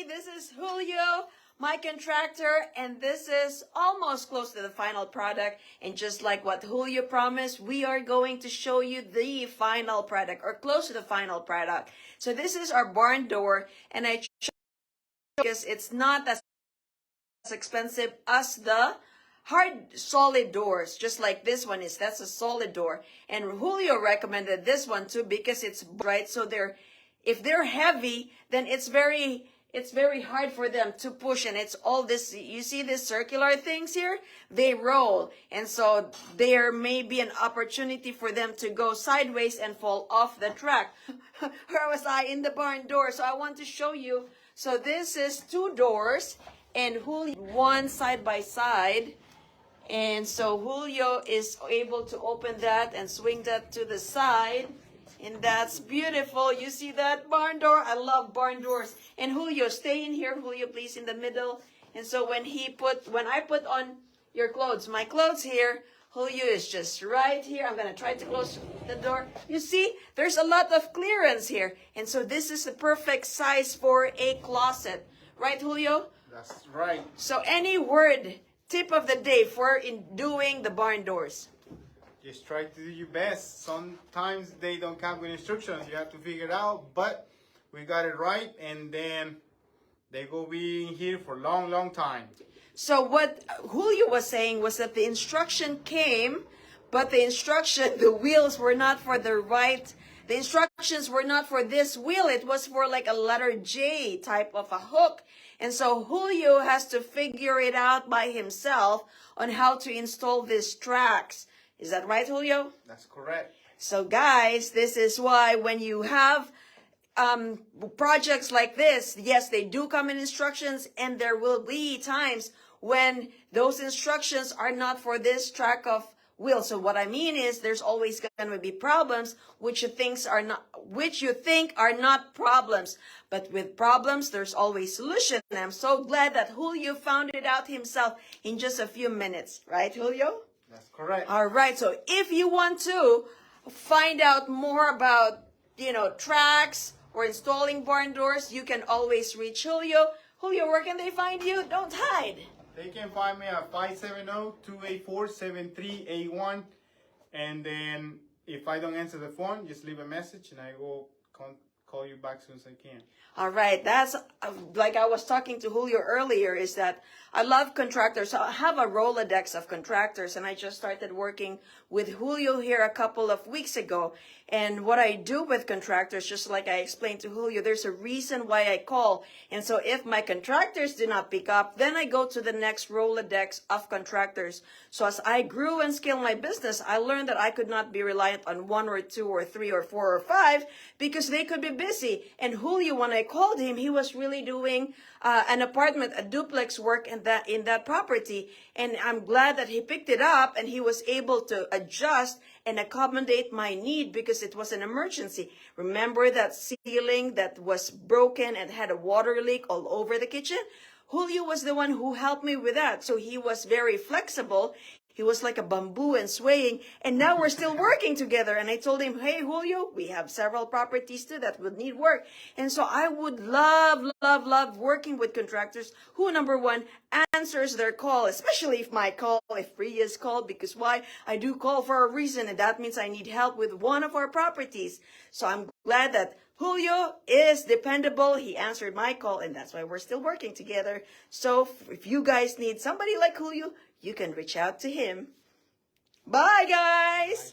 everybody. This is Julio, my contractor, and this is almost close to the final product. And just like what Julio promised, we are going to show you the final product or close to the final product. So this is our barn door, and I chose because it's not as expensive as the hard solid doors, just like this one is. That's a solid door, and Julio recommended this one too because it's bright. So if they're heavy, then it's very hard for them to push, and it's all this, you see these circular things here, they roll, and so there may be an opportunity for them to go sideways and fall off the track. Where was I? In the barn door. So I want to show you. So this is two doors, and Julio one side by side, and so Julio is able to open that and swing that to the side. And that's beautiful. You see that barn door? I love barn doors. And Julio, stay in here. Julio, please, in the middle. And so when I put on your clothes, my clothes here, Julio is just right here. I'm going to try to close the door. You see, there's a lot of clearance here. And so this is the perfect size for a closet. Right, Julio? That's right. So any word, tip of the day for in doing the barn doors? Just try to do your best. Sometimes they don't come with instructions. You have to figure it out, but we got it right, and then they will be in here for a long, long time. So what Julio was saying was that the instruction came, but the wheels were not for the instructions were not for this wheel. It was for like a letter J type of a hook. And so Julio has to figure it out by himself on how to install these tracks. Is that right, Julio? That's correct. So guys, this is why when you have projects like this, yes, they do come in instructions, and there will be times when those instructions are not for this track of wheel. So what I mean is there's always going to be problems which you think are not problems. But with problems, there's always solution. And I'm so glad that Julio found it out himself in just a few minutes. Right, Julio? That's correct. All right. So if you want to find out more about, tracks or installing barn doors, you can always reach Julio. Julio, where can they find you? Don't hide. They can find me at 570-284-7381. And then if I don't answer the phone, just leave a message and I will call you back as soon as I can. All right. That's like I was talking to Julio earlier, is that I love contractors. So I have a Rolodex of contractors, and I just started working with Julio here a couple of weeks ago. And what I do with contractors, just like I explained to Julio, there's a reason why I call. And so if my contractors do not pick up, then I go to the next Rolodex of contractors. So as I grew and scaled my business, I learned that I could not be reliant on one or two or three or four or five because they could be busy. And Julio, when I called him, he was really doing an apartment, a duplex work in that property. And I'm glad that he picked it up and he was able to adjust and accommodate my need because it was an emergency. Remember that ceiling that was broken and had a water leak all over the kitchen? Julio was the one who helped me with that. So he was very flexible. He was like a bamboo and swaying, and now we're still working together. And I told him, hey, Julio, we have several properties too that would need work. And so I would love, love, love working with contractors who, number one, answers their call, especially if Priya's called, because why? I do call for a reason, and that means I need help with one of our properties. So I'm glad that Julio is dependable. He answered my call, and that's why we're still working together. So if you guys need somebody like Julio, you can reach out to him. Bye, guys.